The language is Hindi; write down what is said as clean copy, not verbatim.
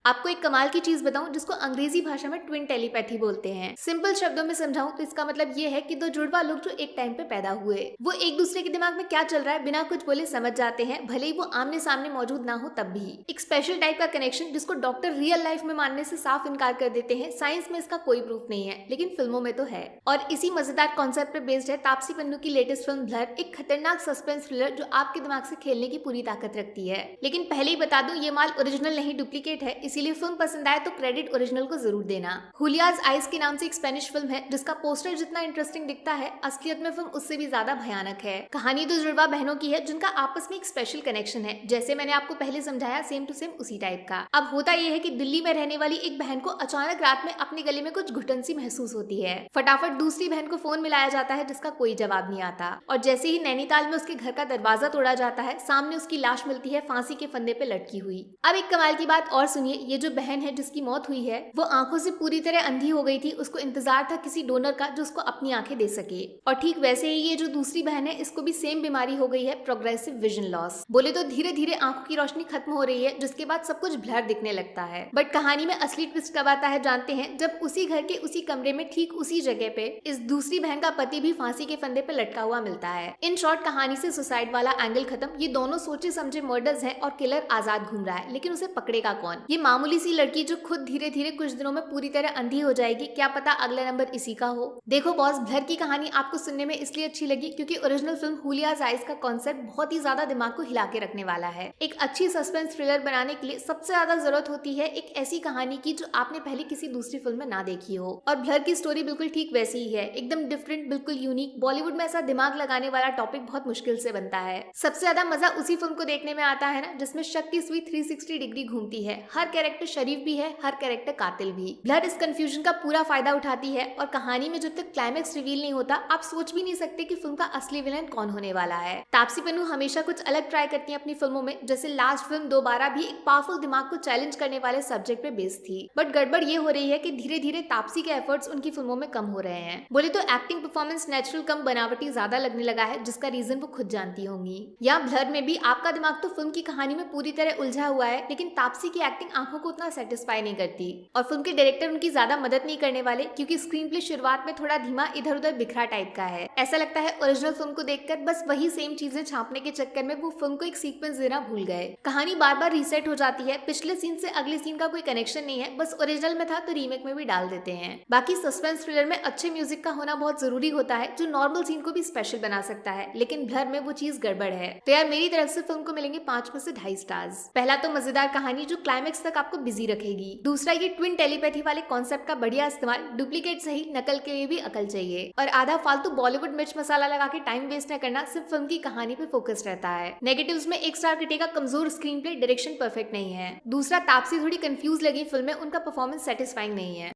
आपको एक कमाल की चीज बताऊं जिसको अंग्रेजी भाषा में ट्विन टेलीपैथी बोलते हैं। सिंपल शब्दों में समझाऊं तो इसका मतलब ये है कि दो जुड़वा लोग जो एक टाइम पे पैदा हुए, वो एक दूसरे के दिमाग में क्या चल रहा है बिना कुछ बोले समझ जाते हैं, भले ही वो आमने सामने मौजूद ना हो तब भी। एक स्पेशल टाइप का कनेक्शन जिसको डॉक्टर रियल लाइफ में मानने से साफ इनकार कर देते हैं। साइंस में इसका कोई प्रूफ नहीं है, लेकिन फिल्मों में तो है। और इसी मजेदार कॉन्सेप्ट पे बेस्ड है तापसी पन्नू की लेटेस्ट फिल्म ब्लर, एक खतरनाक सस्पेंस थ्रिलर जो आपके दिमाग से खेलने की पूरी ताकत रखती है। लेकिन पहले ही बता दूं, ये माल ओरिजिनल नहीं डुप्लीकेट है, इसीलिए फिल्म पसंद आए तो क्रेडिट ओरिजिनल को जरूर देना। हुलियाज आइस के नाम से एक स्पेनिश फिल्म है जिसका पोस्टर जितना इंटरेस्टिंग दिखता है, असलियत में फिल्म उससे भी ज्यादा भयानक है। कहानी दो जुड़वा बहनों की है जिनका आपस में एक स्पेशल कनेक्शन है। जैसे मैंने आपको पहले समझाया, सेम टू सेम उसी टाइप का। अब होता यह है कि दिल्ली में रहने वाली एक बहन को अचानक रात में अपने गले में कुछ घुटन सी महसूस होती है। फटाफट दूसरी बहन को फोन मिलाया जाता है जिसका कोई जवाब नहीं आता, और जैसे ही नैनीताल में उसके घर का दरवाजा तोड़ा जाता है, सामने उसकी लाश मिलती है फांसी के फंदे पे लटकी हुई। अब एक कमाल की बात और सुनिए, ये जो बहन है जिसकी मौत हुई है, वो आंखों से पूरी तरह अंधी हो गई थी। उसको इंतजार था किसी डोनर का जो उसको अपनी आंखें दे सके। और ठीक वैसे ही ये जो दूसरी बहन है, इसको भी सेम बीमारी हो गई है, प्रोग्रेसिव विजन लॉस। बोले तो धीरे धीरे आंखों की रोशनी खत्म हो रही है, जिसके बाद सब कुछ ब्लर दिखने लगता है। बट कहानी में असली ट्विस्ट कब आता है जानते हैं? जब उसी घर के उसी कमरे में ठीक उसी जगह पे इस दूसरी बहन का पति भी फांसी के फंदे पे लटका हुआ मिलता है। इन शॉर्ट, कहानी से सुसाइड वाला एंगल खत्म। ये दोनों सोचे समझे मर्डर्स हैं और किलर आजाद घूम रहा है, लेकिन उसे पकड़ेगा कौन? ये मामूली सी लड़की जो खुद धीरे धीरे कुछ दिनों में पूरी तरह अंधी हो जाएगी, क्या पता अगला नंबर इसी का हो। देखो बॉस, ब्लर की कहानी आपको सुनने में इसलिए अच्छी लगी क्योंकि ओरिजिनल फिल्म हुलियाज आइस का कॉन्सेप्ट बहुत ही ज्यादा दिमाग को हिला के रखने वाला है। एक अच्छी सस्पेंस थ्रिलर बनाने के लिए सबसे ज्यादा जरूरत होती है एक ऐसी कहानी की जो आपने पहले किसी दूसरी फिल्म में ना देखी हो। और ब्लर की स्टोरी बिल्कुल ठीक वैसी ही है, एकदम डिफरेंट, बिल्कुल यूनिक। बॉलीवुड में ऐसा दिमाग लगाने वाला टॉपिक बहुत मुश्किल से बनता है। सबसे ज्यादा मजा उसी फिल्म को देखने में आता है ना जिसमें शक की सुई 360 डिग्री घूमती है। हर कैरेक्टर शरीफ भी है, हर कैरेक्टर कातिल भी। ब्लर इस कंफ्यूजन का पूरा फायदा उठाती है, और कहानी में जब तक क्लाइमेक्स रिवील नहीं होता, आप सोच भी नहीं सकते कि फिल्म का असली विलन कौन होने वाला है। तापसी पन्नू हमेशा कुछ अलग ट्राई करती है अपनी फिल्मों में, जैसे लास्ट फिल्म दोबारा भी एक पावरफुल दिमाग को चैलेंज करने वाले सब्जेक्ट पे बेस्ड थी। बट गड़बड़ ये हो रही है कि धीरे धीरे तापसी के एफर्ट्स उनकी फिल्मों में कम हो रहे हैं। बोले तो एक्टिंग परफॉर्मेंस नेचुरल कम बनावटी ज्यादा लगने लगा है, जिसका रीजन वो खुद जानती होंगी। या ब्लर में भी आपका दिमाग तो फिल्म की कहानी में पूरी तरह उलझा हुआ है, लेकिन तापसी की एक्टिंग आंखों को उतना सेटिस्फाई नहीं करती। और फिल्म के डायरेक्टर उनकी ज्यादा मदद नहीं करने वाले, क्योंकि स्क्रीन प्ले शुरुआत में थोड़ा धीमा, इधर उधर बिखरा टाइप का है। ऐसा लगता है ओरिजिनल फिल्म को देखकर बस वही सेम चीजें छापने के चक्कर में वो फिल्म को एक सीक्वेंस देना भूल गए। कहानी बार बार रीसेट हो जाती है, पिछले सीन से अगले सीन का कोई कनेक्शन नहीं है, बस ओरिजिनल में था तो रीमेक में भी डाल देते हैं। बाकी सस्पेंस थ्रिलर में अच्छे म्यूजिक का होना बहुत जरूरी होता है, जो नॉर्मल सीन को भी स्पेशल बना सकता है, लेकिन ब्लर में वो चीज गड़बड़ है। तो यार मेरी तरफ से फिल्म को मिलेंगे 5 में से 2.5 स्टार्स। पहला तो मजेदार कहानी जो क्लाइमेक्स तक आपको बिजी रखेगी। दूसरा, ये ट्विन टेलीपैथी वाले कॉन्सेप्ट का बढ़िया इस्तेमाल, डुप्लीकेट सही, नकल के लिए भी अकल चाहिए। और आधा फालतू बॉलीवुड मिर्च मसाला लगा के टाइम वेस्ट न करना, सिर्फ फिल्म की कहानी पे फोकस रहता है। नेगेटिव्स में 1 स्टार कटेगा कमजोर स्क्रीन प्ले, डायरेक्शन परफेक्ट नहीं है। दूसरा, तापसी थोड़ी कंफ्यूज लगी फिल्म में, उनका परफॉर्मेंस सेटिस्फाइंग नहीं है।